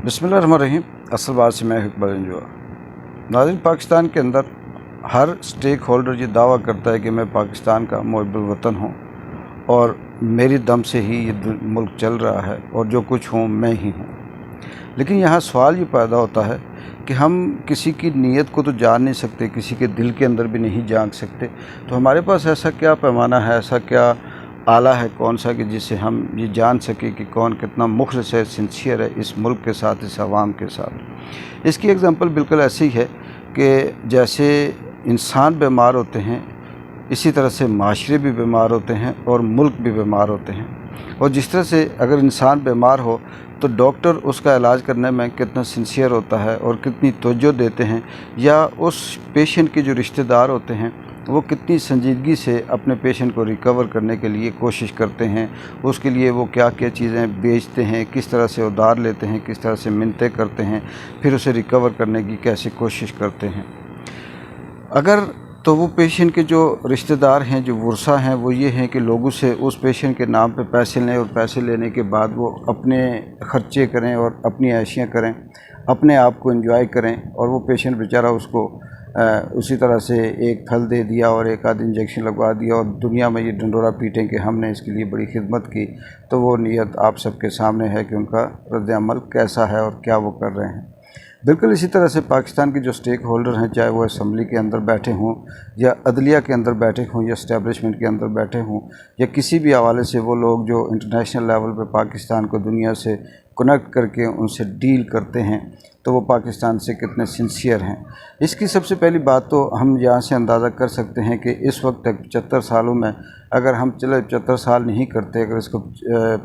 बिस्मिल्लाहिर्रहमानिर्रहीम। असल बात से मैं इकबाल अंजुआ। नाज़रीन, पाकिस्तान के अंदर हर स्टेक होल्डर ये दावा करता है कि मैं पाकिस्तान का मुहिब्बुल वतन हूँ और मेरी दम से ही ये मुल्क चल रहा है और जो कुछ हूँ मैं ही हूँ। लेकिन यहाँ सवाल ये पैदा होता है कि हम किसी की नीयत को तो जान नहीं सकते, किसी के दिल के अंदर भी नहीं जान सकते। तो हमारे पास ऐसा क्या पैमाना है, ऐसा क्या आला है कौन सा कि जिससे हम ये जान सके कि कौन कितना मुखलिस है, सिंसियर है इस मुल्क के साथ, इस आवाम के साथ। इसकी एग्ज़ाम्पल बिल्कुल ऐसी है कि जैसे इंसान बीमार होते हैं, इसी तरह से माशरे भी बीमार होते हैं और मुल्क भी बीमार होते हैं। और जिस तरह से अगर इंसान बीमार हो तो डॉक्टर उसका इलाज करने में कितना सिंसियर होता है और कितनी तवज्जो देते हैं, या उस पेशेंट के जो रिश्तेदार होते हैं वो कितनी संजीदगी से अपने पेशेंट को रिकवर करने के लिए कोशिश करते हैं, उसके लिए वो क्या क्या चीज़ें बेचते हैं, किस तरह से उधार लेते हैं, किस तरह से मिन्नतें करते हैं, फिर उसे रिकवर करने की कैसे कोशिश करते हैं। अगर तो वो पेशेंट के जो रिश्तेदार हैं, जो वर्सा हैं, वो ये हैं कि लोगों से उस पेशेंट के नाम पे पैसे लें और पैसे लेने के बाद वो अपने ख़र्चे करें और अपनी ऐशियाँ करें, अपने आप को एंजॉय करें, और वो पेशेंट बेचारा उसको उसी तरह से एक फल दे दिया और एक आध इंजेक्शन लगवा दिया और दुनिया में ये ढंढोरा पीटें कि हमने इसके लिए बड़ी खिदमत की। तो वो नीयत आप सबके सामने है कि उनका रद्द-ए-अमल कैसा है और क्या वो कर रहे हैं। बिल्कुल इसी तरह से पाकिस्तान के जो स्टेक होल्डर हैं, चाहे वो असम्बली के अंदर बैठे हों या अदलिया के अंदर बैठे हों या इस्टेब्लिशमेंट के अंदर बैठे हों, या किसी भी हवाले से वो लोग जो इंटरनेशनल लेवल पे पाकिस्तान को दुनिया से कनेक्ट करके उनसे डील करते हैं, तो वो पाकिस्तान से कितने सिंसियर हैं। इसकी सबसे पहली बात तो हम यहाँ से अंदाज़ा कर सकते हैं कि इस वक्त तक 75 सालों में, अगर हम चले 75 साल नहीं करते, अगर इसको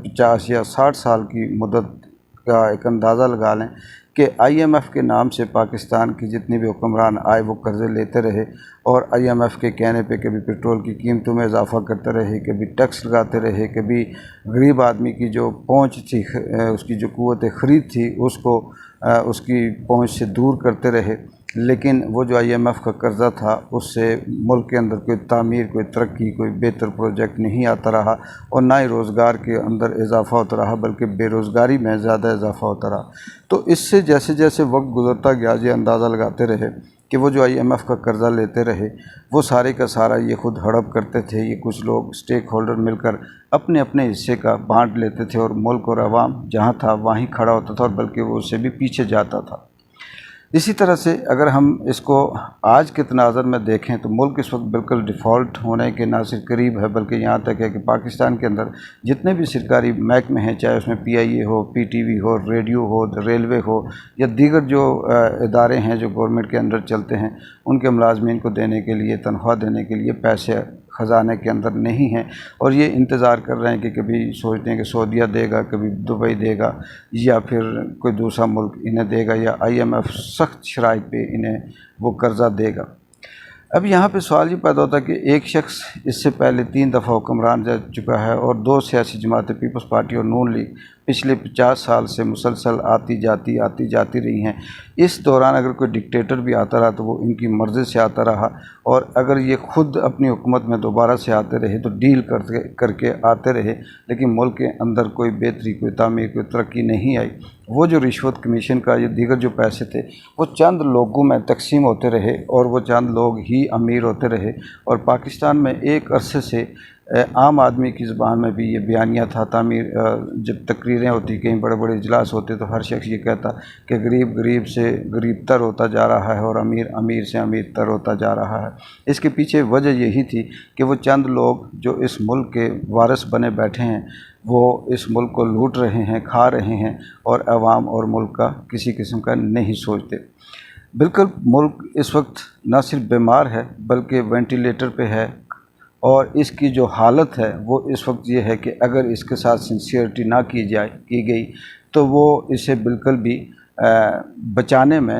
50 या 60 साल की मुद्दत का एक अंदाज़ा लगा लें कि IMF के नाम से पाकिस्तान की जितने भी हुक्मरान आए वो कर्ज़े लेते रहे और IMF के कहने पे कभी पेट्रोल की कीमतों में इजाफ़ा करते रहे, कभी टैक्स लगाते रहे, कभी गरीब आदमी की जो पहुंच थी, उसकी जो क़ुव्वत ख़रीद थी, उसको उसकी पहुंच से दूर करते रहे। लेकिन वो जो IMF का कर्ज़ा था उससे मुल्क के अंदर कोई तामीर, कोई तरक्की, कोई बेहतर प्रोजेक्ट नहीं आता रहा और ना ही रोज़गार के अंदर इजाफ़ा होता रहा, बल्कि बेरोज़गारी में ज़्यादा इजाफ़ा होता रहा। तो इससे जैसे जैसे वक्त गुज़रता गया, ये अंदाज़ा लगाते रहे कि वो जो IMF का कर्ज़ा लेते रहे वो सारे का सारा ये खुद हड़प करते थे। ये कुछ लोग स्टेक होल्डर मिलकर अपने अपने हिस्से का बांट लेते थे और मुल्क और अवाम जहाँ था वहीं खड़ा होता था और बल्कि वो उससे भी पीछे जाता था। इसी तरह से अगर हम इसको आज के तनाज़र में देखें तो मुल्क इस वक्त बिल्कुल डिफ़ॉल्ट होने के ना सिर्फ करीब है, बल्कि यहाँ तक है कि पाकिस्तान के अंदर जितने भी सरकारी महकमे हैं, चाहे उसमें PIA हो, PTV हो, रेडियो हो, रेलवे हो या दीगर जो इदारे हैं जो गवर्नमेंट के अंदर चलते हैं, उनके मुलाजमीन को देने के लिए, तनख्वाह देने के लिए पैसे ख़जाने के अंदर नहीं हैं और ये इंतज़ार कर रहे हैं कि कभी सोचते हैं कि सऊदीया देगा, कभी दुबई देगा या फिर कोई दूसरा मुल्क इन्हें देगा या IMF सख्त शराइत पे इन्हें वो कर्ज़ा देगा। अब यहाँ पे सवाल ये पैदा होता है कि एक शख्स इससे पहले 3 दफ़ा हुक्मरान रह चुका है और 2 सियासी जमातें, पीपल्स पार्टी और नून लीग, पिछले 50 साल से मुसलसल आती जाती रही हैं। इस दौरान अगर कोई डिक्टेटर भी आता रहा तो वो इनकी मर्ज़ी से आता रहा, और अगर ये ख़ुद अपनी हुकूमत में दोबारा से आते रहे तो डील करके आते रहे, लेकिन मुल्क के अंदर कोई बेहतरी, कोई तामीर, कोई तरक्की नहीं आई। वो जो रिश्वत कमीशन का या दीगर जो पैसे थे वो चंद लोगों में तकसीम होते रहे और वो चंद लोग ही अमीर होते रहे। और पाकिस्तान में एक अरसे से आम आदमी की ज़बान में भी ये बयानिया था, तामीर जब तकरीरें होती, कहीं बड़े बड़े इजलास होते तो हर शख्स ये कहता कि गरीब गरीब से गरीब तर होता जा रहा है और अमीर अमीर से अमीर तर होता जा रहा है। इसके पीछे वजह यही थी कि वो चंद लोग जो इस मुल्क के वारिस बने बैठे हैं वो इस मुल्क को लूट रहे हैं, खा रहे हैं और अवाम और मुल्क का किसी किस्म का नहीं सोचते। बिल्कुल मुल्क इस वक्त न सिर्फ बीमार है बल्कि वेंटिलेटर पे है और इसकी जो हालत है वो इस वक्त ये है कि अगर इसके साथ सिंसियरिटी ना की गई तो वो इसे बिल्कुल भी बचाने में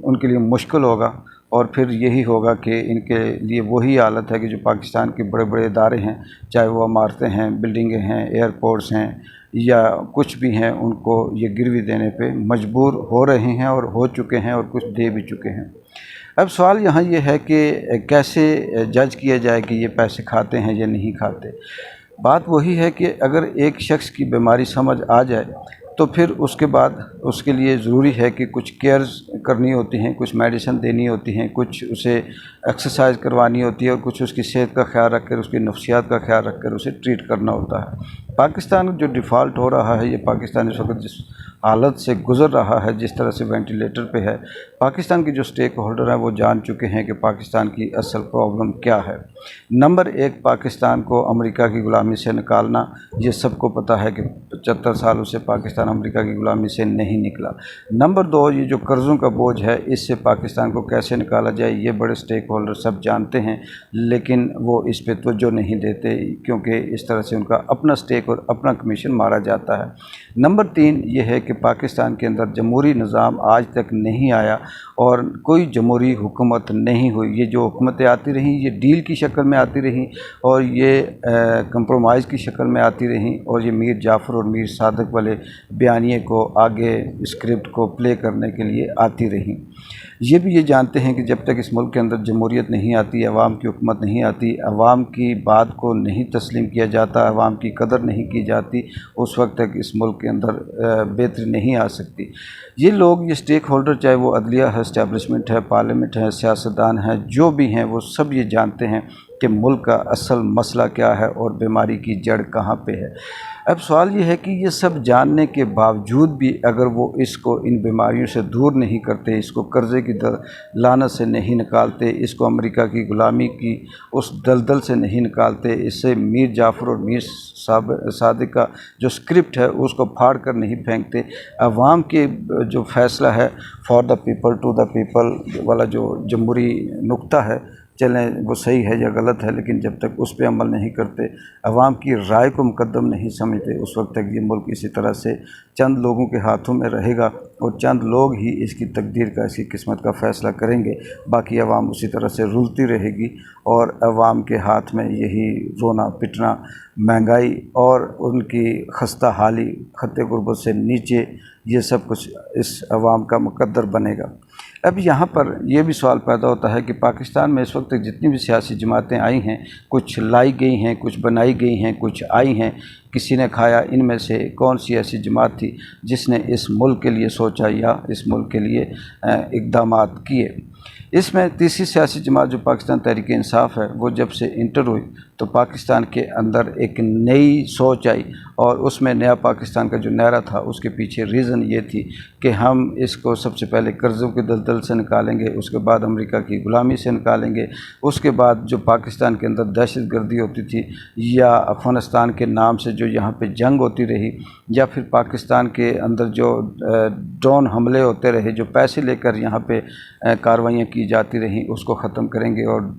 उनके लिए मुश्किल होगा। और फिर यही होगा कि इनके लिए वही हालत है कि जो पाकिस्तान के बड़े बड़े इदारे हैं, चाहे वो इमारतें हैं, बिल्डिंगें हैं, एयरपोर्ट्स हैं या कुछ भी हैं, उनको ये गिरवी देने पे मजबूर हो रहे हैं और हो चुके हैं और कुछ दे भी चुके हैं। अब सवाल यहाँ ये है कि कैसे जज किया जाए कि ये पैसे खाते हैं या नहीं खाते। बात वही है कि अगर एक शख्स की बीमारी समझ आ जाए तो फिर उसके बाद उसके लिए ज़रूरी है कि कुछ केयर्स करनी होती हैं, कुछ मेडिसिन देनी होती हैं, कुछ उसे एक्सरसाइज करवानी होती है और कुछ उसकी सेहत का ख्याल रखकर, उसकी नफ्सियात का ख्याल रखकर उसे ट्रीट करना होता है। पाकिस्तान जो डिफ़ॉल्ट हो रहा है, ये पाकिस्तान इस वक्त जिस हालत से गुज़र रहा है, जिस तरह से वेंटिलेटर पे है, पाकिस्तान के जो स्टेक होल्डर हैं वो जान चुके हैं कि पाकिस्तान की असल प्रॉब्लम क्या है। नंबर एक, पाकिस्तान को अमेरिका की ग़ुलामी से निकालना। ये सबको पता है कि 75 सालों से पाकिस्तान अमेरिका की ग़ुलामी से नहीं निकला। नंबर दो, ये जो कर्ज़ों का बोझ है, इससे पाकिस्तान को कैसे निकाला जाए, ये बड़े स्टेक होल्डर सब जानते हैं, लेकिन वो इस पर तवज्जो नहीं देते क्योंकि इस तरह से उनका अपना स्टेक और अपना कमीशन मारा जाता है। नंबर तीन ये है कि पाकिस्तान के अंदर जमहूरी निज़ाम आज तक नहीं आया और कोई जमहूरी हुकूमत नहीं हुई। ये जो हुकूमतें आती रहीं, ये डील की शक्ल में आती रहीं और ये कंप्रोमाइज़ की शक्ल में आती रहीं और ये मीर जाफ़र और मीर सादिक वाले बयानिए को आगे स्क्रिप्ट को प्ले करने के लिए आती रहीं। ये जानते हैं कि जब तक इस मुल्क के अंदर जमहूरियत नहीं आती, अवाम की हुकूमत नहीं आती, अवाम की बात को नहीं तस्लीम किया जाता, अवाम की कदर नहीं की जाती, उस वक्त तक इस मुल्क के अंदर बेहतरी नहीं आ सकती। ये लोग, ये स्टेक होल्डर, चाहे वो अदलिया है, इस्टेब्लिशमेंट है, पार्लियामेंट है, सियासतदान है, जो भी हैं, वो सब ये जानते हैं कि मुल्क का असल मसला क्या है और बीमारी की जड़ कहाँ पे है। अब सवाल ये है कि ये सब जानने के बावजूद भी अगर वो इसको इन बीमारियों से दूर नहीं करते, इसको कर्ज़े की लानत से नहीं निकालते, इसको अमेरिका की ग़ुलामी की उस दलदल से नहीं निकालते, इससे मीर जाफ़र और मीर सादिक का जो स्क्रिप्ट है उसको फाड़ कर नहीं फेंकते, अवाम के जो फ़ैसला है for the people to the people वाला जो जमहूरी नुक्ता है, चलें वो सही है या गलत है, लेकिन जब तक उस पर अमल नहीं करते, अवाम की राय को मुकद्दम नहीं समझते, उस वक्त तक ये मुल्क इसी तरह से चंद लोगों के हाथों में रहेगा और चंद लोग ही इसकी तकदीर का, इसकी किस्मत का फ़ैसला करेंगे। बाकी अवाम उसी तरह से रुलती रहेगी और अवाम के हाथ में यही रोना पिटना, महंगाई और उनकी खस्ता हाली, खत्ते गुर्बत से नीचे, ये सब कुछ इस अवाम का मुकद्दर बनेगा। अब यहाँ पर यह भी सवाल पैदा होता है कि पाकिस्तान में इस वक्त तक जितनी भी सियासी जमातें आई हैं, कुछ लाई गई हैं, कुछ बनाई गई हैं, कुछ आई हैं, किसी ने खाया, इनमें से कौन सी ऐसी जमात थी जिसने इस मुल्क के लिए सोचा या इस मुल्क के लिए इक़दामात किए। इसमें तीसरी सियासी जमात जो पाकिस्तान तहरीक इंसाफ है, वो जब से इंटर हुई तो पाकिस्तान के अंदर एक नई सोच आई और उसमें नया पाकिस्तान का जो नारा था उसके पीछे रीज़न ये थी कि हम इसको सबसे पहले कर्ज़ों के दलदल से निकालेंगे, उसके बाद अमेरिका की ग़ुलामी से निकालेंगे, उसके बाद जो पाकिस्तान के अंदर दहशत गर्दी होती थी या अफ़गानिस्तान के नाम से जो यहाँ पे जंग होती रही, या फिर पाकिस्तान के अंदर जो ड्रोन हमले होते रहे, जो पैसे लेकर यहाँ पे कार्रवाइयाँ की जाती रहीं, उसको ख़त्म करेंगे और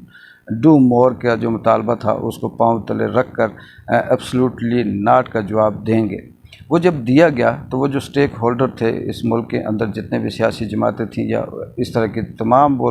डू मोर का जो मुतालबा था उसको पांव तले रख कर एब्सोल्युटली नॉट का जवाब देंगे। वो जब दिया गया तो वो जो स्टेक होल्डर थे इस मुल्क के अंदर, जितने भी सियासी जमातें थीं या इस तरह के तमाम वो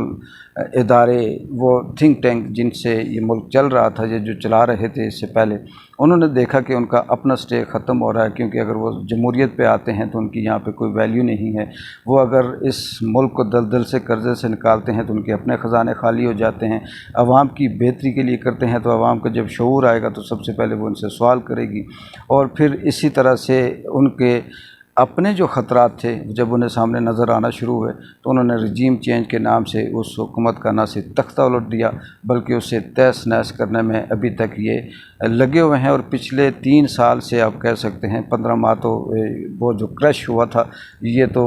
इदारे, वो थिंक टैंक जिनसे ये मुल्क चल रहा था, ये जो चला रहे थे इससे पहले, उन्होंने देखा कि उनका अपना स्टेक ख़त्म हो रहा है, क्योंकि अगर वो जमहूरियत पे आते हैं तो उनकी यहाँ पे कोई वैल्यू नहीं है। वो अगर इस मुल्क को दलदल से, कर्ज़े से निकालते हैं तो उनके अपने ख़जाने खाली हो जाते हैं। अवाम की बेहतरी के लिए करते हैं तो अवाम का जब शऊर आएगा तो सबसे पहले वो उनसे सवाल करेगी और फिर इसी तरह से उनके अपने जो ख़तरात थे जब उन्हें सामने नज़र आना शुरू हुए तो उन्होंने रजीम चेंज के नाम से उस हुकूमत का ना सिर्फ तख्ता उलट दिया बल्कि उसे तहस नहस करने में अभी तक ये लगे हुए हैं। और पिछले 3 साल से आप कह सकते हैं, 15 माह तो वो जो क्रश हुआ था ये तो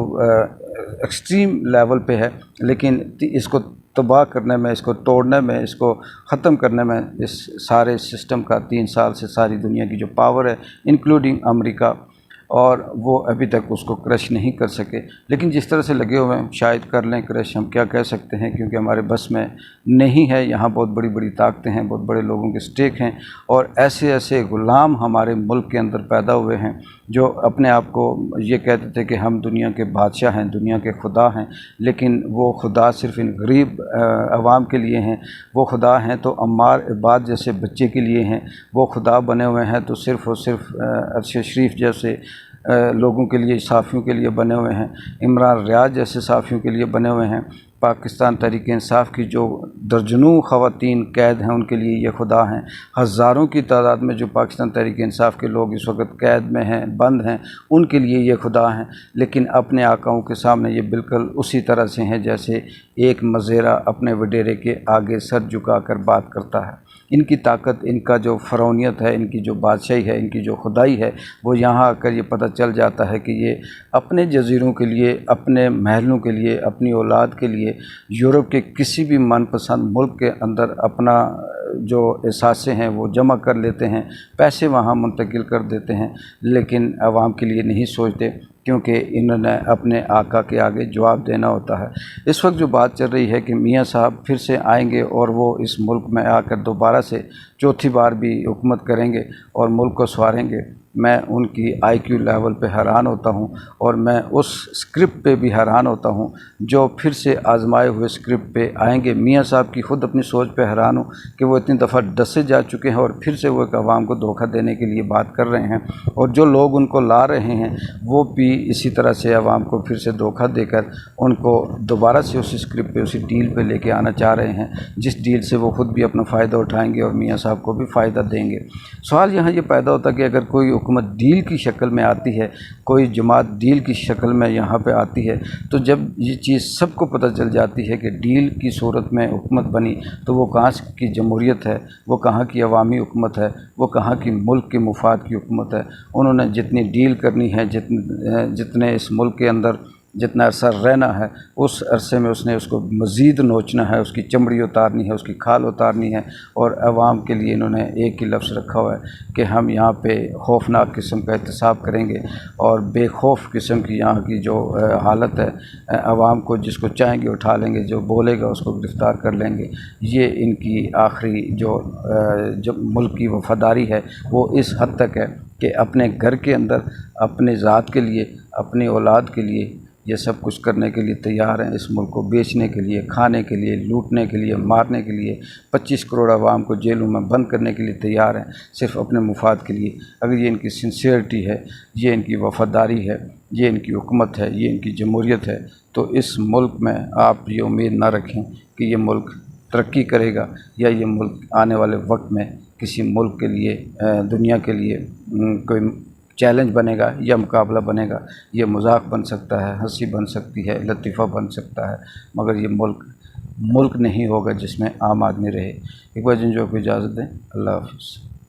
एक्सट्रीम लेवल पे है, लेकिन इसको तबाह करने में, इसको तोड़ने में, इसको ख़त्म करने में इस सारे सिस्टम का 3 साल से सारी दुनिया की जो पावर है इंक्लूडिंग अमेरिका, और वो अभी तक उसको क्रश नहीं कर सके। लेकिन जिस तरह से लगे हुए हैं शायद कर लें क्रश, हम क्या कह सकते हैं, क्योंकि हमारे बस में नहीं है। यहाँ बहुत बड़ी बड़ी ताकतें हैं, बहुत बड़े लोगों के स्टेक हैं और ऐसे ऐसे ग़ुलाम हमारे मुल्क के अंदर पैदा हुए हैं जो अपने आप को ये कहते थे कि हम दुनिया के बादशाह हैं, दुनिया के खुदा हैं, लेकिन वो खुदा सिर्फ इन गरीब अवाम के लिए हैं। वो खुदा हैं तो अम्मार इबाद जैसे बच्चे के लिए हैं, वो खुदा बने हुए हैं तो सिर्फ़ और सिर्फ अरश शरीफ जैसे लोगों के लिए, साफ़ियों के लिए बने हुए हैं। इमरान रियाज जैसे साफ़ियों के लिए बने हुए हैं। पाकिस्तान तहरीक-ए-इंसाफ़ की जो दर्जनों ख़वातीन कैद हैं उनके लिए ये खुदा हैं। हज़ारों की तादाद में जो पाकिस्तान तहरीक-ए-इंसाफ़ के लोग इस वक्त कैद में हैं, बंद हैं, उनके लिए ये खुदा हैं। लेकिन अपने आकाओं के सामने ये बिल्कुल उसी तरह से हैं जैसे एक मज़ेरा अपने वडेरे के आगे सर झुका कर बात करता है। इनकी ताकत, इनका जो फ़रौनियत है, इनकी जो बादशाही है, इनकी जो खुदाई है, वो यहाँ आकर ये पता चल जाता है कि ये अपने जज़ीरों के लिए, अपने महलों के लिए, अपनी औलाद के लिए यूरोप के किसी भी मनपसंद मुल्क के अंदर अपना जो एहसासें हैं वो जमा कर लेते हैं, पैसे वहाँ मुंतकिल कर देते हैं, लेकिन आवाम के लिए नहीं सोचते, क्योंकि इन्होंने अपने आका के आगे जवाब देना होता है। इस वक्त जो बात चल रही है कि मियाँ साहब फिर से आएंगे और वो इस मुल्क में आकर दोबारा से चौथी बार भी हुकूमत करेंगे और मुल्क को संवारेंगे, मैं उनकी आईक्यू लेवल पे हैरान होता हूँ और मैं उस स्क्रिप्ट पे भी हैरान होता हूँ जो फिर से आजमाए हुए स्क्रिप्ट पे आएंगे। मियाँ साहब की ख़ुद अपनी सोच पे हैरान हूँ कि वो इतनी दफ़ा डसे जा चुके हैं और फिर से वो एक आवाम को धोखा देने के लिए बात कर रहे हैं, और जो लोग उनको ला रहे हैं वो भी इसी तरह से आवाम को फिर से धोखा देकर उनको दोबारा से उसी स्क्रिप्ट पे, उसी डील पे लेके आना चाह रहे हैं, जिस डील से वो ख़ुद भी अपना फ़ायदा उठाएंगे और मियाँ साहब को भी फ़ायदा देंगे। सवाल यहाँ ये पैदा होता है कि अगर कोई हुकूमत डील की शक्ल में आती है, कोई जमात डील की शक्ल में यहाँ पे आती है, तो जब ये चीज़ सबको पता चल जाती है कि डील की सूरत में हुकूमत बनी, तो वो कहाँ की जमहूरियत है, वो कहाँ की अवामी हुकूमत है, वो कहाँ की मुल्क के मुफाद की हुकूमत है। उन्होंने जितनी डील करनी है, जितने इस मुल्क के अंदर जितना अरसा रहना है, उस अरसे में उसने उसको मज़ीद नोचना है, उसकी चमड़ी उतारनी है, उसकी खाल उतारनी है। और आवाम के लिए इन्होंने एक ही लफ्ज़ रखा हुआ है कि हम यहाँ पे खौफनाक किस्म का एहतसाब करेंगे और बेखौफ किस्म की यहाँ की जो हालत है, आवाम को जिसको चाहेंगे उठा लेंगे, जो बोलेगा उसको गिरफ़्तार कर लेंगे। ये इनकी आखिरी जो मुल्क की वफ़ादारी है वो इस हद तक है कि अपने घर के अंदर अपने ज़ात के लिए, अपनी औलाद के लिए ये सब कुछ करने के लिए तैयार हैं। इस मुल्क को बेचने के लिए, खाने के लिए, लूटने के लिए, मारने के लिए, 25 करोड़ आवाम को जेलों में बंद करने के लिए तैयार हैं, सिर्फ़ अपने मुफाद के लिए। अगर ये इनकी सिंसियरिटी है, ये इनकी वफ़ादारी है, ये इनकी हुकूमत है, ये इनकी जमहूरियत है, तो इस मुल्क में आप ये उम्मीद ना रखें कि ये मुल्क तरक्की करेगा या ये मुल्क आने वाले वक्त में किसी मुल्क के लिए, दुनिया के लिए कोई चैलेंज बनेगा या मुकाबला बनेगा। ये मजाक बन सकता है, हंसी बन सकती है, लतीफ़ा बन सकता है, मगर ये मुल्क नहीं होगा जिसमें आम आदमी रहे। एक बार जिन जो को इजाज़त दें। अल्लाह हाफ़िज़।